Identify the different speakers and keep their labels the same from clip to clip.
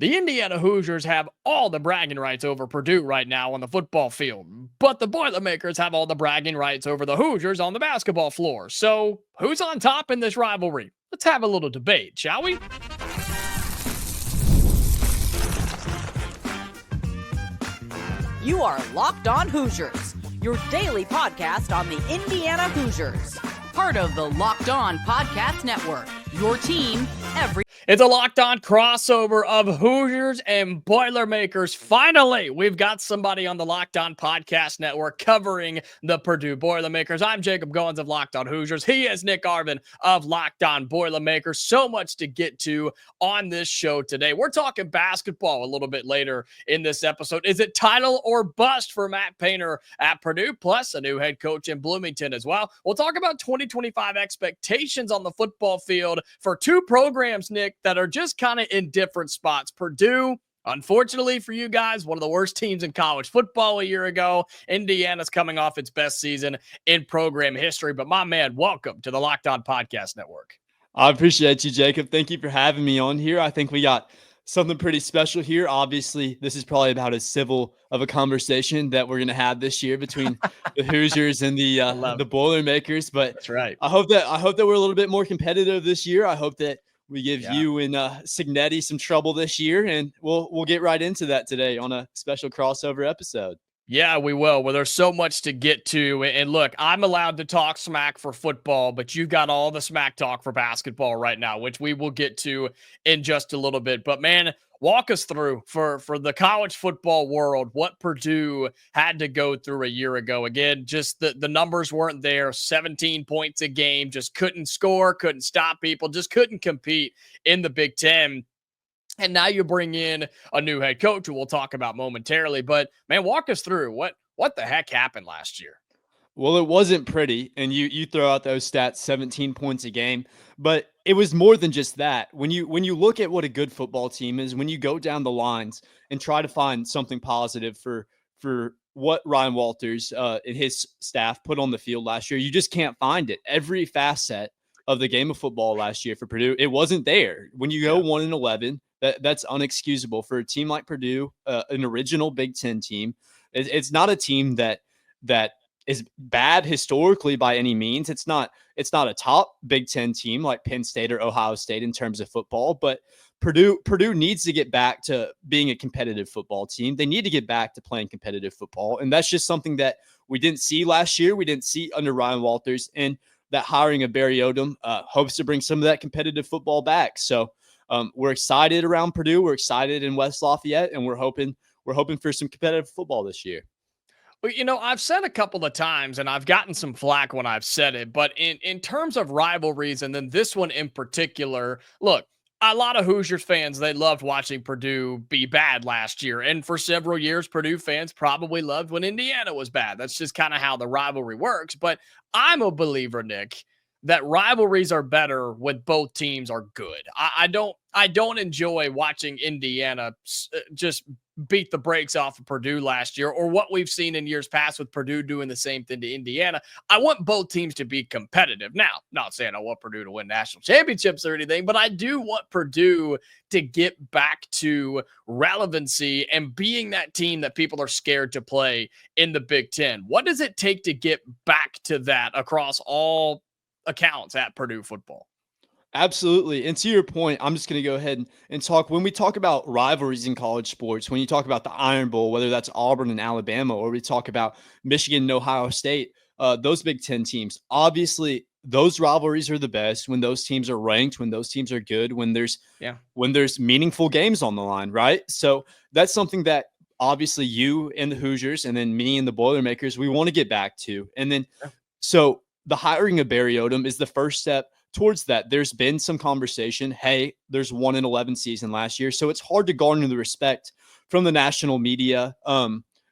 Speaker 1: The Indiana Hoosiers have all the bragging rights over Purdue right now on the football field, but the Boilermakers have all the bragging rights over the Hoosiers on the basketball floor. So, who's on top in this rivalry? Let's have a little debate, shall we?
Speaker 2: You are Locked On Hoosiers, your daily podcast on the Indiana Hoosiers. Part of the Locked On Podcast Network, your team every...
Speaker 1: It's a Locked On crossover of Hoosiers and Boilermakers. Finally, we've got somebody on the Locked On Podcast Network covering the Purdue Boilermakers. I'm Jacob Goins of Locked On Hoosiers. He is Nick Arvin of Locked On Boilermakers. So much to get to on this show today. We're talking basketball a little bit later in this episode. Is it title or bust for Matt Painter at Purdue, plus a new head coach in Bloomington as well? We'll talk about 2025 expectations on the football field for two programs, Nick, that are just kind of in different spots. Purdue, unfortunately for you guys, one of the worst teams in college football a year ago. Indiana's coming off its best season in program history. But my man, welcome to the Locked On Podcast Network.
Speaker 3: I appreciate you, Jacob. Thank you for having me on here. I think we got something pretty special here. Obviously, this is probably about as civil of a conversation that we're going to have this year between the Hoosiers and the Boilermakers. But
Speaker 1: that's right.
Speaker 3: I hope that we're a little bit more competitive this year. I hope that we give you and Signetti some trouble this year, and we'll get right into that today on a special crossover episode.
Speaker 1: Yeah, we will. Well, there's so much to get to. And look, I'm allowed to talk smack for football, but you've got all the smack talk for basketball right now, which we will get to in just a little bit. But man, walk us through for the college football world what Purdue had to go through a year ago. Again, just the numbers weren't there. 17 points a game, just couldn't score, couldn't stop people, just couldn't compete in the Big Ten. And now you bring in a new head coach, who we'll talk about momentarily. But man, walk us through what the heck happened last year.
Speaker 3: Well, it wasn't pretty, and you throw out those stats, 17 points a game, but it was more than just that. When you look at what a good football team is, when you go down the lines and try to find something positive for what Ryan Walters and his staff put on the field last year, you just can't find it. Every facet of the game of football last year for Purdue, it wasn't there. When you go 1-11, that's unexcusable for a team like Purdue, an original Big Ten team. It's not a team that is bad historically by any means. It's not a top Big Ten team like Penn State or Ohio State in terms of football, but Purdue needs to get back to being a competitive football team. They need to get back to playing competitive football, and that's just something that we didn't see last year. We didn't see under Ryan Walters, and that hiring of Barry Odom hopes to bring some of that competitive football back. So we're excited around Purdue. We're excited in West Lafayette, and we're hoping for some competitive football this year.
Speaker 1: Well, you know, I've said a couple of times, and I've gotten some flack when I've said it, but in terms of rivalries, and then this one in particular, look, a lot of Hoosiers fans, they loved watching Purdue be bad last year. And for several years, Purdue fans probably loved when Indiana was bad. That's just kind of how the rivalry works. But I'm a believer, Nick, that rivalries are better when both teams are good. I don't enjoy watching Indiana just beat the brakes off of Purdue last year, or what we've seen in years past with Purdue doing the same thing to Indiana. I want both teams to be competitive. Now, not saying I want Purdue to win national championships or anything, but I do want Purdue to get back to relevancy and being that team that people are scared to play in the Big Ten. What does it take to get back to that across all accounts at Purdue football?
Speaker 3: Absolutely. And to your point, I'm just going to go ahead and talk. When we talk about rivalries in college sports, when you talk about the Iron Bowl, whether that's Auburn and Alabama, or we talk about Michigan and Ohio State, those Big Ten teams, obviously those rivalries are the best when those teams are ranked, when those teams are good, when there's meaningful games on the line, right? So that's something that obviously you and the Hoosiers, and then me and the Boilermakers, we want to get back to. And then, so the hiring of Barry Odom is the first step towards that. There's been some conversation. Hey, there's 1-11 season last year, so it's hard to garner the respect from the national media,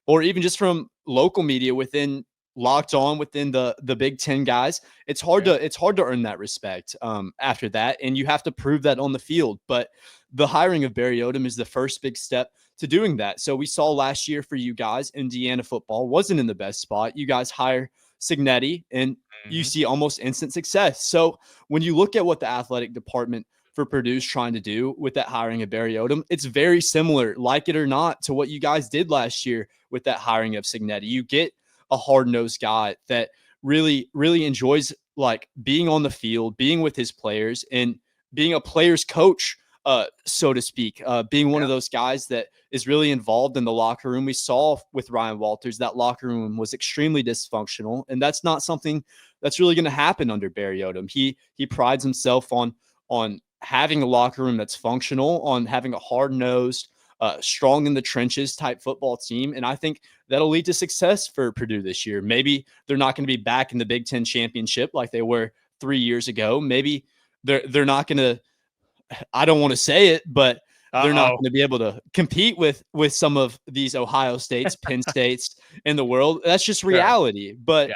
Speaker 3: or even just from local media within Locked On, within the Big Ten guys. It's hard to earn that respect after that, and you have to prove that on the field. But the hiring of Barry Odom is the first big step to doing that. So we saw last year for you guys, Indiana football wasn't in the best spot. You guys hire Signetti, and you see almost instant success. So when you look at what the athletic department for Purdue's trying to do with that hiring of Barry Odom, it's very similar, like it or not, to what you guys did last year with that hiring of Cignetti. You get a hard-nosed guy that really, really enjoys like being on the field, being with his players, and being a player's coach, so to speak, being one of those guys that is really involved in the locker room. We saw with Ryan Walters, that locker room was extremely dysfunctional, and that's not something that's really going to happen under Barry Odom. He prides himself on having a locker room that's functional, on having a hard-nosed, strong in the trenches type football team. And I think that'll lead to success for Purdue this year. Maybe they're not going to be back in the Big Ten championship like they were 3 years ago. Maybe they're not going to, I don't want to say it, but they're not going to be able to compete with some of these Ohio States, Penn States in the world. That's just reality. But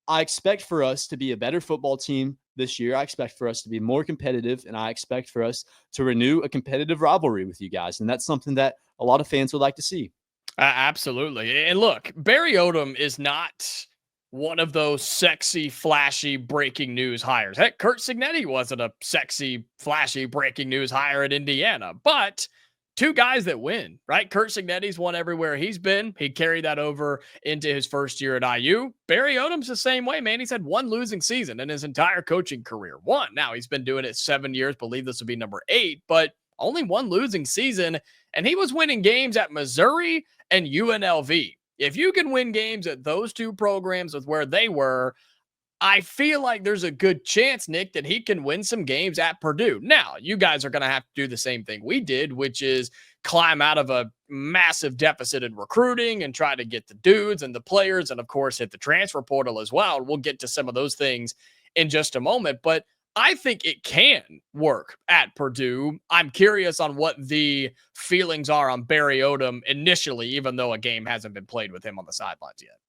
Speaker 3: I expect for us to be a better football team this year. I expect for us to be more competitive, and I expect for us to renew a competitive rivalry with you guys. And that's something that a lot of fans would like to see.
Speaker 1: Absolutely. And look, Barry Odom is not one of those sexy, flashy breaking news hires. Heck, Curt Cignetti wasn't a sexy, flashy breaking news hire at Indiana, but two guys that win, right? Curt Cignetti's won everywhere he's been. He carried that over into his first year at IU. Barry Odom's the same way, man. He's had one losing season in his entire coaching career. One. Now, he's been doing it 7 years. Believe this will be number 8, but only one losing season. And he was winning games at Missouri and UNLV. If you can win games at those two programs with where they were, I feel like there's a good chance, Nick, that he can win some games at Purdue. Now, you guys are going to have to do the same thing we did, which is climb out of a massive deficit in recruiting and try to get the dudes and the players and, of course, hit the transfer portal as well. We'll get to some of those things in just a moment, but I think it can work at Purdue. I'm curious on what the feelings are on Barry Odom initially, even though a game hasn't been played with him on the sidelines yet.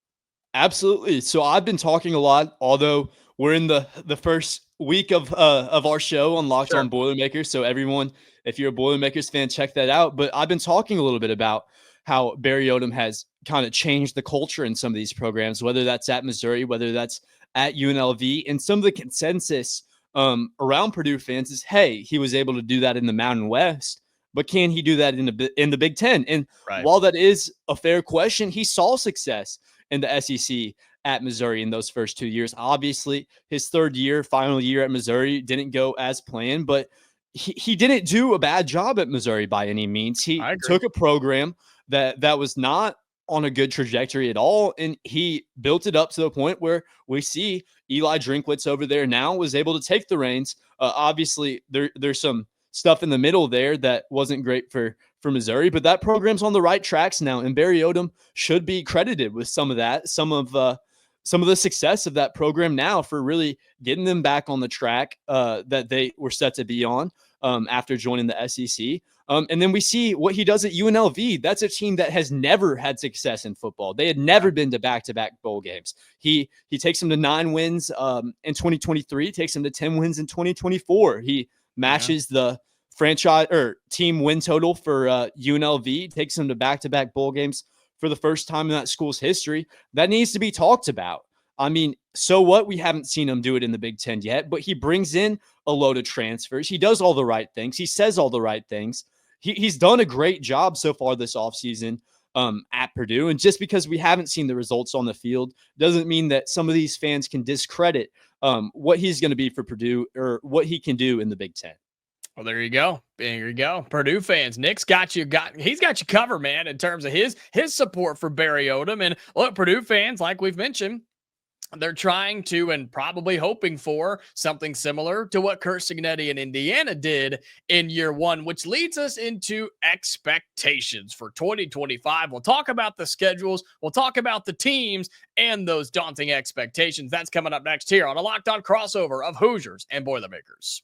Speaker 3: Absolutely. So I've been talking a lot, although we're in the first week of our show on Locked On Boilermakers. So everyone, if you're a Boilermakers fan, check that out. But I've been talking a little bit about how Barry Odom has kind of changed the culture in some of these programs, whether that's at Missouri, whether that's at UNLV. And some of the consensus around Purdue fans is, hey, he was able to do that in the Mountain West, but can he do that in the Big Ten? And while that is a fair question, he saw success in the SEC at Missouri in those first 2 years. Obviously, his final year at Missouri didn't go as planned, but he didn't do a bad job at Missouri by any means. He took a program that was not on a good trajectory at all, and he built it up to the point where we see Eli Drinkwitz over there now was able to take the reins. Obviously, there's some stuff in the middle there that wasn't great for Missouri, but that program's on the right tracks now, and Barry Odom should be credited with some of that, some of the success of that program now for really getting them back on the track that they were set to be on after joining the SEC. And then we see what he does at UNLV. That's a team that has never had success in football. They had never been to back-to-back bowl games. He takes them to 9 wins in 2023, takes them to 10 wins in 2024. He matches the franchise or team win total for UNLV, takes them to back-to-back bowl games for the first time in that school's history. That needs to be talked about. I mean, so what? We haven't seen him do it in the Big Ten yet, but he brings in a load of transfers. He does all the right things. He says all the right things. He's done a great job so far this offseason at Purdue. And just because we haven't seen the results on the field doesn't mean that some of these fans can discredit what he's going to be for Purdue or what he can do in the Big Ten.
Speaker 1: Well, there you go. There you go. Purdue fans, Nick's got you covered, man, in terms of his support for Barry Odom. And look, Purdue fans, like we've mentioned, they're trying to and probably hoping for something similar to what Curt Cignetti in Indiana did in year 1, which leads us into expectations for 2025. We'll talk about the schedules. We'll talk about the teams and those daunting expectations. That's coming up next here on a Locked On crossover of Hoosiers and Boilermakers.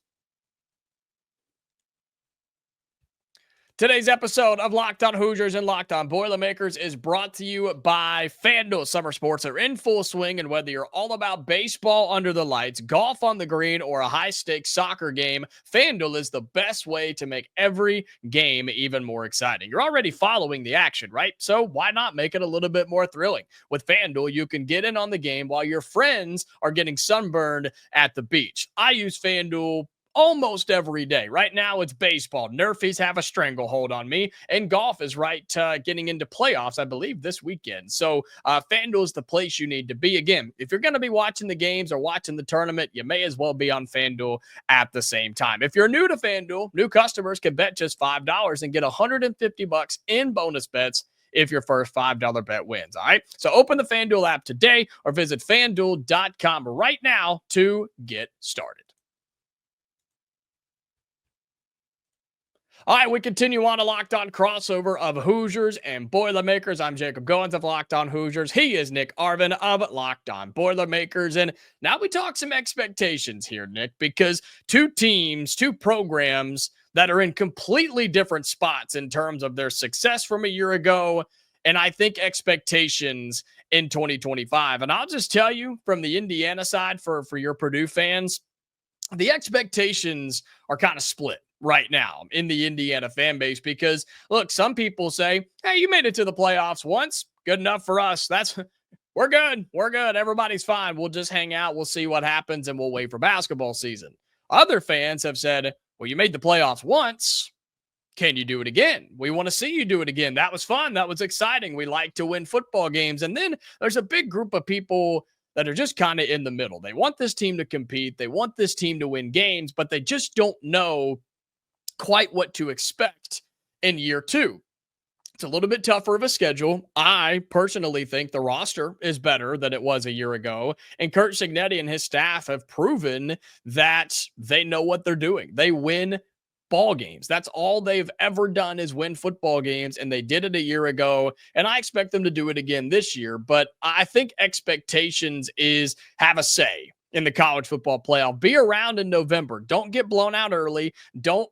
Speaker 1: Today's episode of Locked On Hoosiers and Locked On Boilermakers is brought to you by FanDuel. Summer sports are in full swing, and whether you're all about baseball under the lights, golf on the green, or a high-stakes soccer game, FanDuel is the best way to make every game even more exciting. You're already following the action, right? So why not make it a little bit more thrilling? With FanDuel, you can get in on the game while your friends are getting sunburned at the beach. I use FanDuel almost every day. Right now, it's baseball. Nerfies have a stranglehold on me, and golf is getting into playoffs, I believe, this weekend. So FanDuel is the place you need to be. Again, if you're going to be watching the games or watching the tournament, you may as well be on FanDuel at the same time. If you're new to FanDuel, new customers can bet just $5 and get $150 in bonus bets if your first $5 bet wins. All right. So open the FanDuel app today or visit fanduel.com right now to get started. All right, we continue on a Locked On crossover of Hoosiers and Boilermakers. I'm Jacob Goins of Locked On Hoosiers. He is Nick Arvin of Locked On Boilermakers. And now we talk some expectations here, Nick, because two teams, two programs that are in completely different spots in terms of their success from a year ago, and I think expectations in 2025. And I'll just tell you from the Indiana side for your Purdue fans, the expectations are kind of split right now in the Indiana fan base because, look, some people say, hey, you made it to the playoffs once. Good enough for us. We're good. We're good. Everybody's fine. We'll just hang out. We'll see what happens, and we'll wait for basketball season. Other fans have said, well, you made the playoffs once. Can you do it again? We want to see you do it again. That was fun. That was exciting. We like to win football games. And then there's a big group of people that are just kind of in the middle. They want this team to compete. They want this team to win games, but they just don't know quite what to expect in year two. It's a little bit tougher of a schedule. I personally think the roster is better than it was a year ago. And Curt Cignetti and his staff have proven that they know what they're doing. They win ball games. That's all they've ever done is win football games, and they did it a year ago, and I expect them to do it again this year. But I think expectations is have a say in the college football playoff. Be around in November. Don't get blown out early. Don't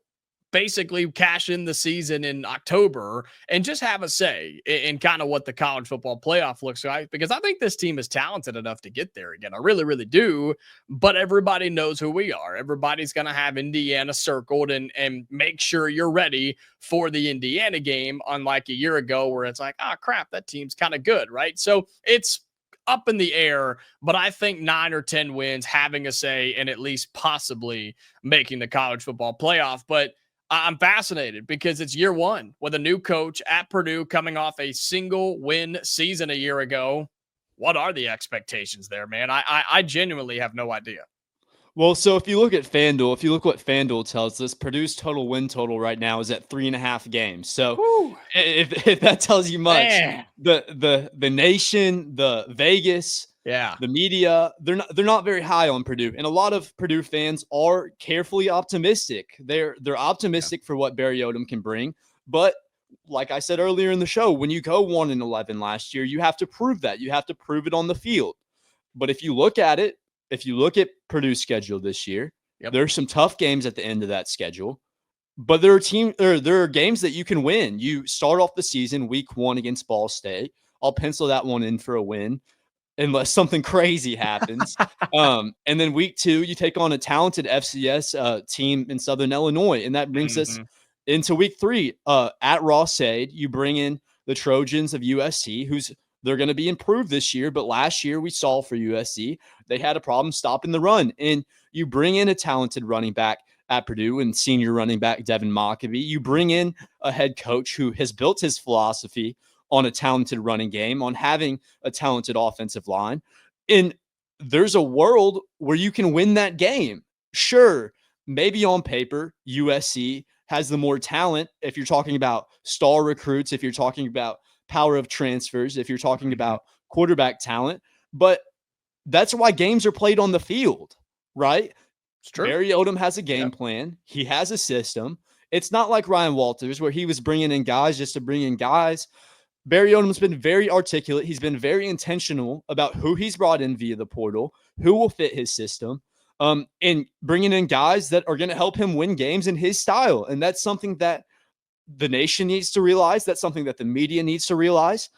Speaker 1: basically cash in the season in October, and just have a say in kind of what the college football playoff looks like, because I think this team is talented enough to get there again. I really, really do. But everybody knows who we are. Everybody's going to have Indiana circled and make sure you're ready for the Indiana game, unlike a year ago where it's like, oh crap, that team's kind of good, right? So it's up in the air, but I think 9 or 10 wins, having a say, and at least possibly making the college football playoff. But I'm fascinated because it's year one with a new coach at Purdue coming off a single win season a year ago. What are the expectations there, man? I genuinely have no idea.
Speaker 3: Well, so if you look at FanDuel, if you look what FanDuel tells us, Purdue's total win total right now is at 3.5 games. So if that tells you much, the nation, the Vegas, the media, they're not very high on Purdue. And a lot of Purdue fans are carefully optimistic. They're optimistic for what Barry Odom can bring. But like I said earlier in the show, when you go 1-11 last year, you have to prove that. You have to prove it on the field. But if you look at it, if you look at Purdue's schedule this year, there's some tough games at the end of that schedule. But there are games that you can win. You start off the season week 1 against Ball State. I'll pencil that one in for a win, unless something crazy happens. And then week 2, you take on a talented FCS team in Southern Illinois. And that brings us into week 3 at Ross-Ade. You bring in the Trojans of USC, they're going to be improved this year. But last year we saw for USC, they had a problem stopping the run. And you bring in a talented running back at Purdue and senior running back Devin Mockabee. You bring in a head coach who has built his philosophy on a talented running game, on having a talented offensive line. And there's a world where you can win that game. Sure, maybe on paper, USC has the more talent. If you're talking about star recruits, if you're talking about power of transfers, if you're talking about quarterback talent, but that's why games are played on the field, right?
Speaker 1: It's true.
Speaker 3: Barry Odom has a game plan. He has a system. It's not like Ryan Walters where he was bringing in guys just to bring in guys. Barry Odom's been very articulate. He's been very intentional about who he's brought in via the portal, who will fit his system, and bringing in guys that are going to help him win games in his style. And that's something that the nation needs to realize. That's something that the media needs to realize.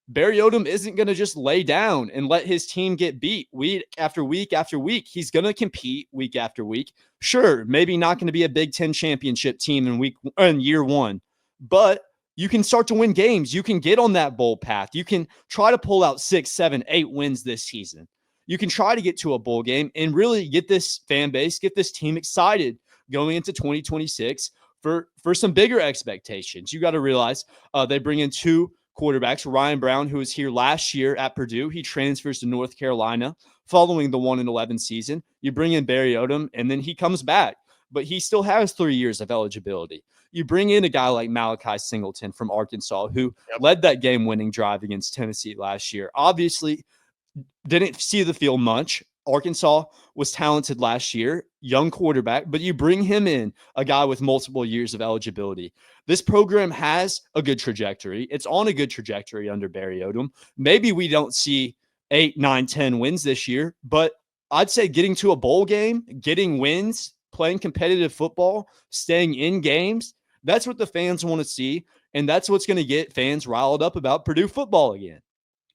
Speaker 3: Barry Odom isn't going to just lay down and let his team get beat week after week after week. He's going to compete week after week. Sure, maybe not going to be a Big Ten championship team in year 1, but you can start to win games. You can get on that bowl path. You can try to pull out 6, 7, 8 wins this season. You can try to get to a bowl game and really get this fan base, get this team excited going into 2026 for some bigger expectations. You got to realize they bring in two quarterbacks. Ryan Brown, who was here last year at Purdue, he transfers to North Carolina following the 1-11 season. You bring in Barry Odom, and then he comes back, but he still has 3 years of eligibility. You bring in a guy like Malachi Singleton from Arkansas, who led that game-winning drive against Tennessee last year. Obviously, didn't see the field much. Arkansas was talented last year, young quarterback, but you bring him in, a guy with multiple years of eligibility. This program has a good trajectory. It's on a good trajectory under Barry Odom. Maybe we don't see 8, 9, 10 wins this year, but I'd say getting to a bowl game, getting wins, playing competitive football, staying in games, that's what the fans want to see, and that's what's going to get fans riled up about Purdue football again.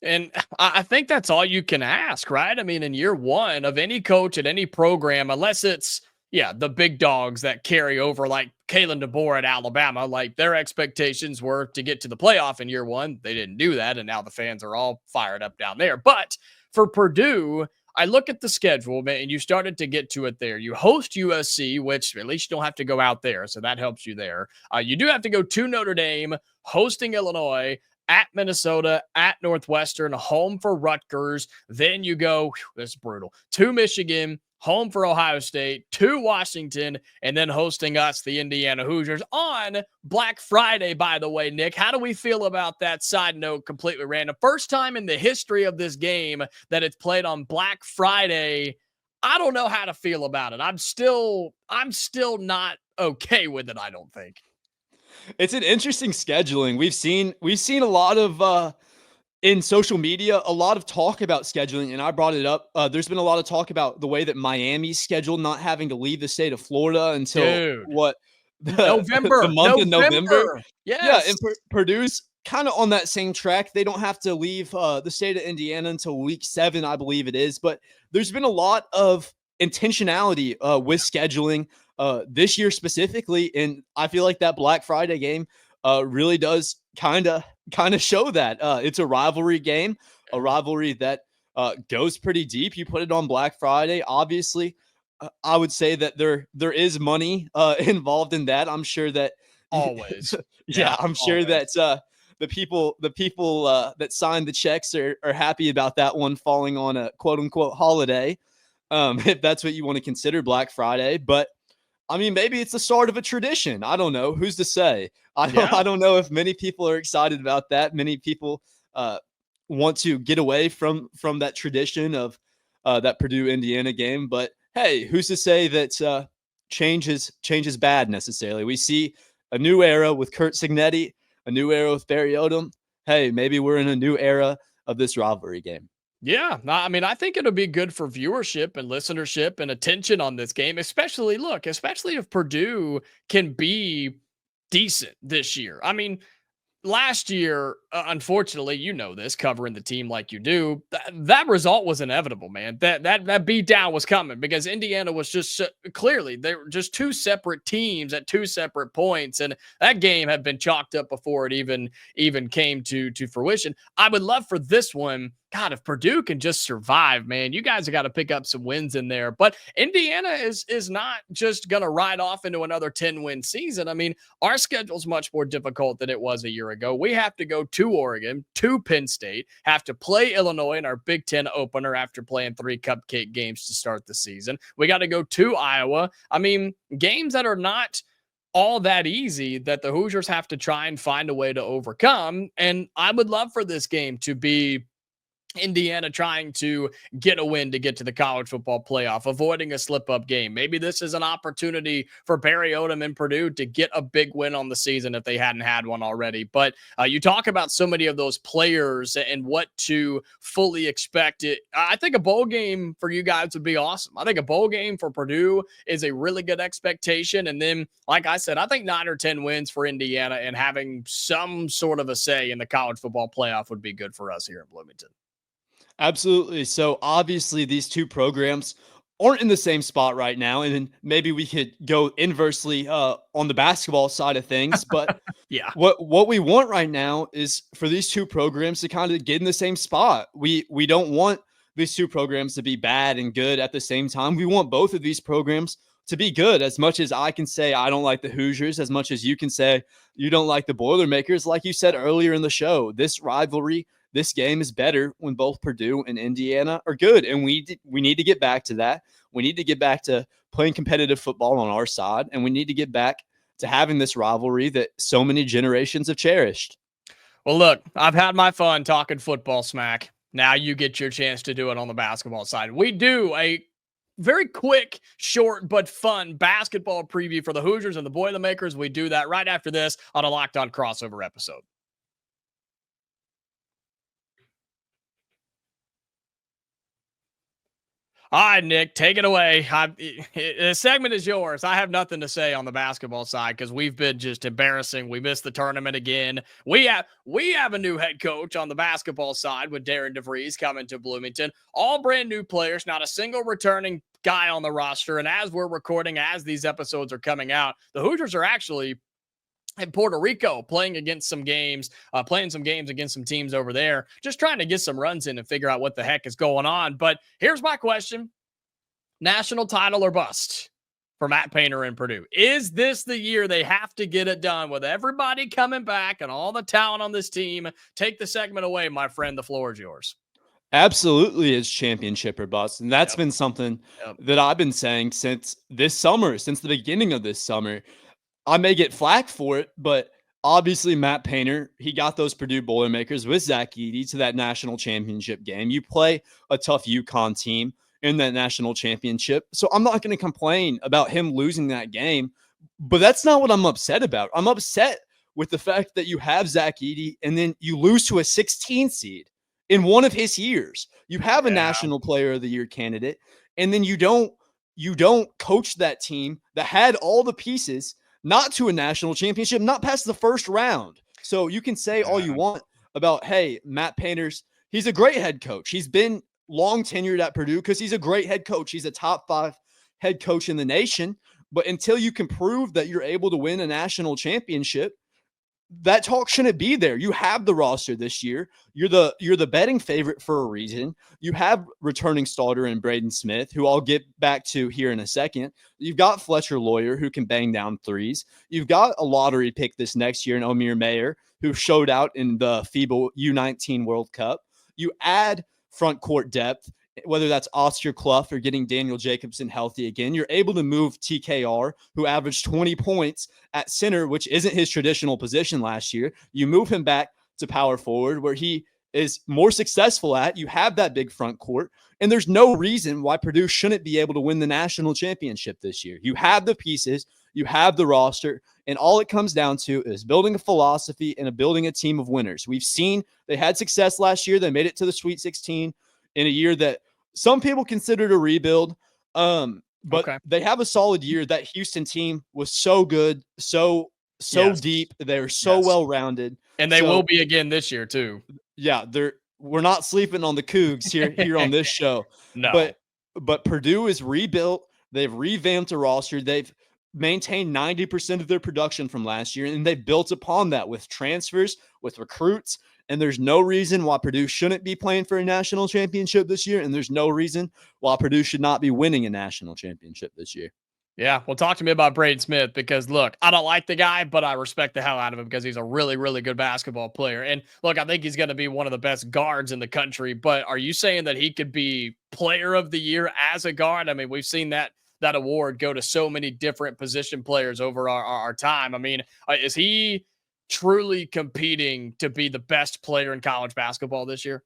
Speaker 1: And I think that's all you can ask, right? I mean, in year one of any coach at any program, unless it's, the big dogs that carry over like Kalen DeBoer at Alabama, like their expectations were to get to the playoff in year one. They didn't do that, and now the fans are all fired up down there. But for Purdue, I look at the schedule, man, and you started to get to it there. You host USC, which at least you don't have to go out there, so that helps you there. You do have to go to Notre Dame, hosting Illinois, at Minnesota, at Northwestern, home for Rutgers. Then you go, that's brutal, to Michigan, home for Ohio State, to Washington, and then hosting us, the Indiana Hoosiers, on Black Friday, by the way, Nick. How do we feel about that? Side note, completely random. First time in the history of this game that it's played on Black Friday. I don't know how to feel about it. I'm still not okay with it, I don't think.
Speaker 3: It's an interesting scheduling. We've seen a lot of in social media, a lot of talk about scheduling, and I brought it up. There's been a lot of talk about the way that Miami's scheduled, not having to leave the state of Florida until
Speaker 1: November,
Speaker 3: the month of November.
Speaker 1: Yes.
Speaker 3: Yeah, and Purdue's kind of on that same track. They don't have to leave the state of Indiana until week 7, I believe it is. But there's been a lot of intentionality with scheduling this year specifically, and I feel like that Black Friday game really does kind of show that. It's a rivalry game, a rivalry that goes pretty deep. You put it on Black Friday, obviously. I would say that there is money involved in that. I'm sure that
Speaker 1: always,
Speaker 3: I'm sure that the people that signed the checks are happy about that one falling on a quote unquote holiday, if that's what you want to consider Black Friday. But I mean, maybe it's the start of a tradition. I don't know. Who's to say? I don't know if many people are excited about that. Many people want to get away from that tradition of that Purdue Indiana game. But hey, who's to say that change is bad necessarily? We see a new era with Curt Cignetti, a new era with Barry Odom. Hey, maybe we're in a new era of this rivalry game.
Speaker 1: Yeah, I mean, I think it'll be good for viewership and listenership and attention on this game, especially if Purdue can be decent this year. I mean, last year, unfortunately, you know this, covering the team like you do, that result was inevitable, man. That beat down was coming because Indiana was just clearly, they were just two separate teams at two separate points, and that game had been chalked up before it even came to fruition. I would love for this one. God, if Purdue can just survive, man, you guys have got to pick up some wins in there. But Indiana is not just going to ride off into another 10-win season. I mean, our schedule's much more difficult than it was a year ago. We have to go to Oregon, to Penn State, have to play Illinois in our Big Ten opener after playing 3 cupcake games to start the season. We got to go to Iowa. I mean, games that are not all that easy that the Hoosiers have to try and find a way to overcome. And I would love for this game to be Indiana trying to get a win to get to the college football playoff, avoiding a slip-up game. Maybe this is an opportunity for Barry Odom and Purdue to get a big win on the season if they hadn't had one already. But you talk about so many of those players and what to fully expect. I think a bowl game for you guys would be awesome. I think a bowl game for Purdue is a really good expectation. And then, like I said, I think 9 or 10 wins for Indiana and having some sort of a say in the college football playoff would be good for us here in Bloomington.
Speaker 3: Absolutely. So obviously these two programs aren't in the same spot right now. And maybe we could go inversely on the basketball side of things. But
Speaker 1: yeah,
Speaker 3: what we want right now is for these two programs to kind of get in the same spot. We don't want these two programs to be bad and good at the same time. We want both of these programs to be good. As much as I can say I don't like the Hoosiers, as much as you can say you don't like the Boilermakers, like you said earlier in the show, this rivalry, this game is better when both Purdue and Indiana are good. And we need to get back to that. We need to get back to playing competitive football on our side, and we need to get back to having this rivalry that so many generations have cherished.
Speaker 1: Well, look, I've had my fun talking football smack. Now you get your chance to do it on the basketball side. We do a very quick, short, but fun basketball preview for the Hoosiers and the Boilermakers. We do that right after this on a Locked On crossover episode. All right, Nick, take it away. The segment is yours. I have nothing to say on the basketball side because we've been just embarrassing. We missed the tournament again. We have a new head coach on the basketball side with Darian Devries coming to Bloomington. All brand new players, not a single returning guy on the roster. And as we're recording, as these episodes are coming out, the Hoosiers are actually in Puerto Rico playing some games against some teams over there, just trying to get some runs in and figure out what the heck is going on. But here's my question. National title or bust for Matt Painter and Purdue? Is this the year they have to get it done with everybody coming back and all the talent on this team? Take the segment away, my friend. The floor is yours.
Speaker 3: Absolutely is championship or bust. And that's been something that I've been saying since this summer, since the beginning of this summer. I may get flack for it, but obviously Matt Painter, he got those Purdue Boilermakers with Zach Edey to that national championship game. You play a tough UConn team in that national championship. So I'm not going to complain about him losing that game, but that's not what I'm upset about. I'm upset with the fact that you have Zach Edey and then you lose to a 16 seed in one of his years. You have a national player of the year candidate, and then you don't coach that team that had all the pieces not to a national championship, not past the first round. So you can say all you want about, hey, Matt Painter's, he's a great head coach. He's been long tenured at Purdue because he's a great head coach. He's a top 5 head coach in the nation. But until you can prove that you're able to win a national championship, that talk shouldn't be there. You have the roster this year. You're the betting favorite for a reason. You have returning starter in Braden Smith, who I'll get back to here in a second. You've got Fletcher Lawyer, who can bang down threes. You've got a lottery pick this next year in Omir Mayer, who showed out in the FIBA U19 World Cup. You add front court depth, whether that's Oscar Clough or getting Daniel Jacobson healthy again. You're able to move TKR, who averaged 20 points at center, which isn't his traditional position last year. You move him back to power forward, where he is more successful at. You have that big front court, and there's no reason why Purdue shouldn't be able to win the national championship this year. You have the pieces, you have the roster, and all it comes down to is building a philosophy and building a team of winners. We've seen they had success last year. They made it to the Sweet 16 in a year that some people considered a rebuild, but they have a solid year. That Houston team was so good, so deep. They're so well-rounded.
Speaker 1: And they will be again this year too.
Speaker 3: Yeah, we're not sleeping on the Cougs here on this show.
Speaker 1: No.
Speaker 3: But Purdue is rebuilt. They've revamped a roster. They've maintained 90% of their production from last year, and they've built upon that with transfers, with recruits. And there's no reason why Purdue shouldn't be playing for a national championship this year. And there's no reason why Purdue should not be winning a national championship this year.
Speaker 1: Yeah, well, talk to me about Braden Smith because, look, I don't like the guy, but I respect the hell out of him because he's a really, really good basketball player. And, look, I think he's going to be one of the best guards in the country. But are you saying that he could be player of the year as a guard? I mean, we've seen that award go to so many different position players over our time. I mean, is he truly competing to be the best player in college basketball this year?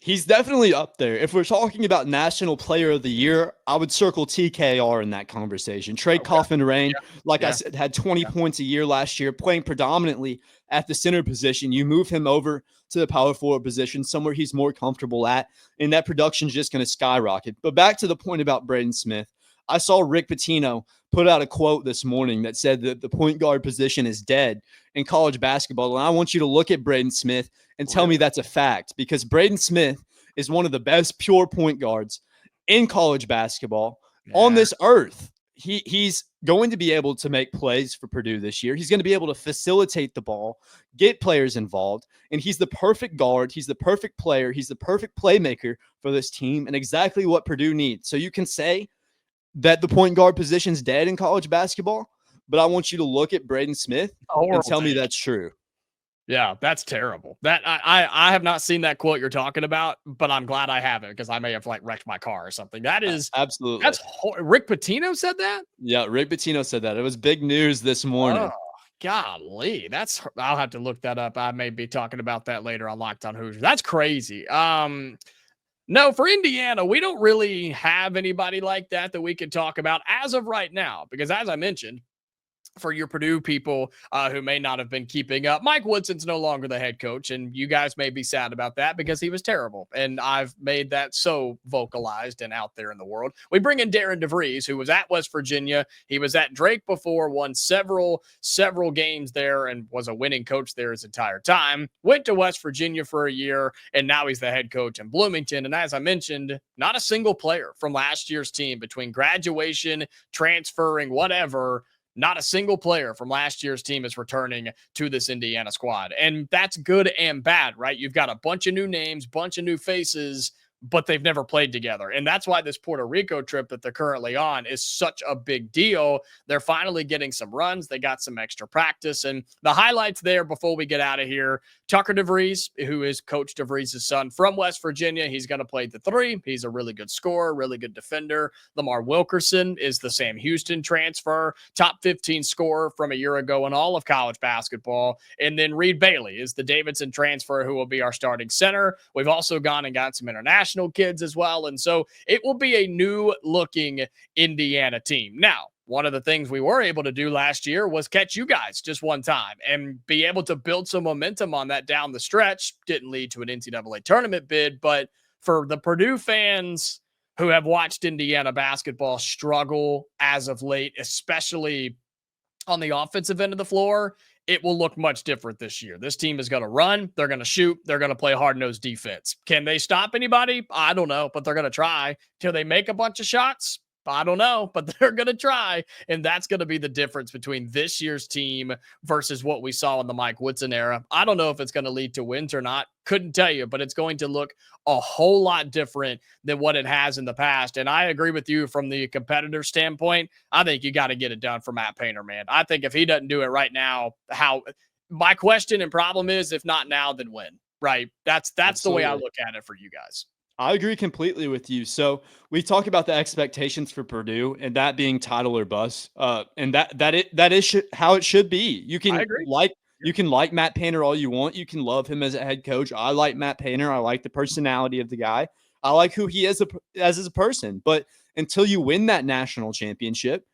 Speaker 3: He's definitely up there. If we're talking about National Player of the Year, I would circle TKR in that conversation. Trey Coffin-Rain, I said, had 20 points a year last year, playing predominantly at the center position. You move him over to the power forward position, somewhere he's more comfortable at, and that production's just going to skyrocket. But back to the point about Braden Smith, I saw Rick Pitino put out a quote this morning that said that the point guard position is dead in college basketball. And I want you to look at Braden Smith and tell me that's a fact, because Braden Smith is one of the best pure point guards in college basketball on this earth. He's going to be able to make plays for Purdue this year. He's going to be able to facilitate the ball, get players involved, and he's the perfect guard. He's the perfect player. He's the perfect playmaker for this team and exactly what Purdue needs. So you can say that the point guard position's dead in college basketball, but I want you to look at Braden Smith and tell me that's true.
Speaker 1: Yeah, that's terrible. That I have not seen that quote you're talking about, but I'm glad I haven't because I may have like wrecked my car or something. That is
Speaker 3: absolutely.
Speaker 1: That's Rick Pitino said that?
Speaker 3: Yeah, Rick Pitino said that. It was big news this morning.
Speaker 1: Oh, golly. I'll have to look that up. I may be talking about that later on Locked On Hoosiers. That's crazy. No, for Indiana, we don't really have anybody like that we could talk about as of right now, because as I mentioned, for your Purdue people who may not have been keeping up, Mike Woodson's no longer the head coach, and you guys may be sad about that because he was terrible, and I've made that so vocalized and out there in the world. We bring in Darian Devries, who was at West Virginia. He was at Drake before, won several games there, and was a winning coach there his entire time. Went to West Virginia for a year, and now he's the head coach in Bloomington. And as I mentioned, not a single player from last year's team, between graduation, transferring, whatever, not a single player from last year's team is returning to this Indiana squad. And that's good and bad, right? You've got a bunch of new names, bunch of new faces, but they've never played together. And that's why this Puerto Rico trip that they're currently on is such a big deal. They're finally getting some runs. They got some extra practice. And the highlights there before we get out of here, Tucker DeVries, who is Coach DeVries' son from West Virginia. He's going to play the three. He's a really good scorer, really good defender. Lamar Wilkerson is the Sam Houston transfer, top 15 scorer from a year ago in all of college basketball. And then Reed Bailey is the Davidson transfer, who will be our starting center. We've also gone and got some international kids as well. And so it will be a new looking Indiana team. Now, one of the things we were able to do last year was catch you guys just one time and be able to build some momentum on that down the stretch. Didn't lead to an NCAA tournament bid, but for the Purdue fans who have watched Indiana basketball struggle as of late, especially on the offensive end of the floor, it will look much different this year. This team is going to run. They're going to shoot. They're going to play hard-nosed defense. Can they stop anybody? I don't know, but they're going to try. Till they make a bunch of shots? I don't know, but they're going to try. And that's going to be the difference between this year's team versus what we saw in the Mike Woodson era. I don't know if it's going to lead to wins or not. Couldn't tell you, but it's going to look a whole lot different than what it has in the past. And I agree with you from the competitor standpoint. I think you got to get it done for Matt Painter, man. I think if he doesn't do it right now, my question and problem is, if not now, then when, right? That's Absolutely. The way I look at it for you guys.
Speaker 3: I agree completely with you. So we talk about the expectations for Purdue and that being title or bust, and that is how it should be. You can like Matt Painter all you want. You can love him as a head coach. I like Matt Painter. I like the personality of the guy. I like who he is as a person. But until you win that national championship,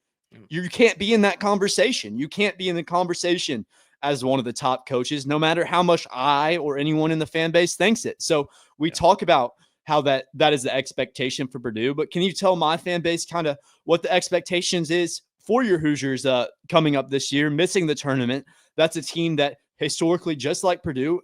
Speaker 3: you can't be in that conversation. You can't be in the conversation as one of the top coaches, no matter how much I or anyone in the fan base thinks it. So we talk about how that is the expectation for Purdue. But can you tell my fan base kind of what the expectations is for your Hoosiers coming up this year, missing the tournament? That's a team that historically, just like Purdue,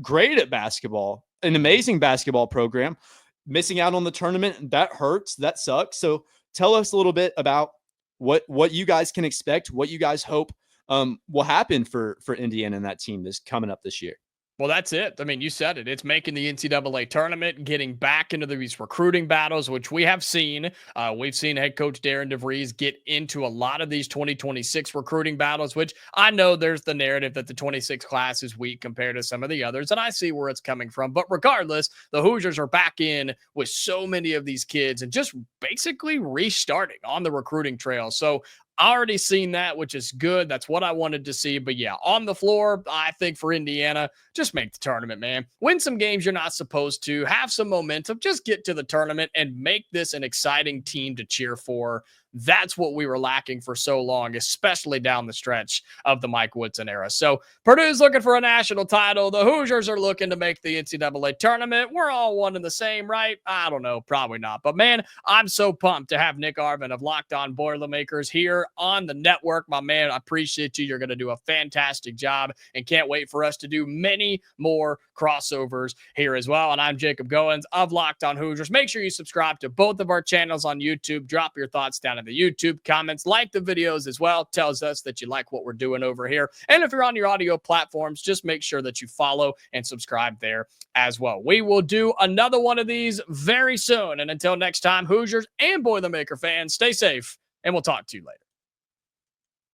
Speaker 3: great at basketball, an amazing basketball program, missing out on the tournament. That hurts. That sucks. So tell us a little bit about what you guys can expect, what you guys hope will happen for Indiana and that team this coming up this year.
Speaker 1: Well, that's it. I mean, you said it. It's making the NCAA tournament, getting back into these recruiting battles, which we have seen. We've seen head coach Darian Devries get into a lot of these 2026 recruiting battles, which I know there's the narrative that the 26 class is weak compared to some of the others, and I see where it's coming from. But regardless, the Hoosiers are back in with so many of these kids and just basically restarting on the recruiting trail. So already seen that, which is good. That's what I wanted to see. But yeah, on the floor, I think for Indiana, just make the tournament, man. Win some games you're not supposed to. Have some momentum. Just get to the tournament and make this an exciting team to cheer for. That's what we were lacking for so long, especially down the stretch of the Mike Woodson era. So Purdue's looking for a national title. The Hoosiers are looking to make the NCAA tournament. We're all one and the same, right? I don't know. Probably not. But man, I'm so pumped to have Nick Arvin of Locked On Boilermakers here on the network. My man, I appreciate you. You're going to do a fantastic job and can't wait for us to do many more crossovers here as well. And I'm Jacob Goins of Locked On Hoosiers. Make sure you subscribe to both of our channels on YouTube. Drop your thoughts down in the YouTube comments. Like the videos as well. Tells us that you like what we're doing over here. And if you're on your audio platforms, just make sure that you follow and subscribe there as well. We will do another one of these very soon. And until next time, Hoosiers and Boilermaker fans, stay safe, and we'll talk to you later.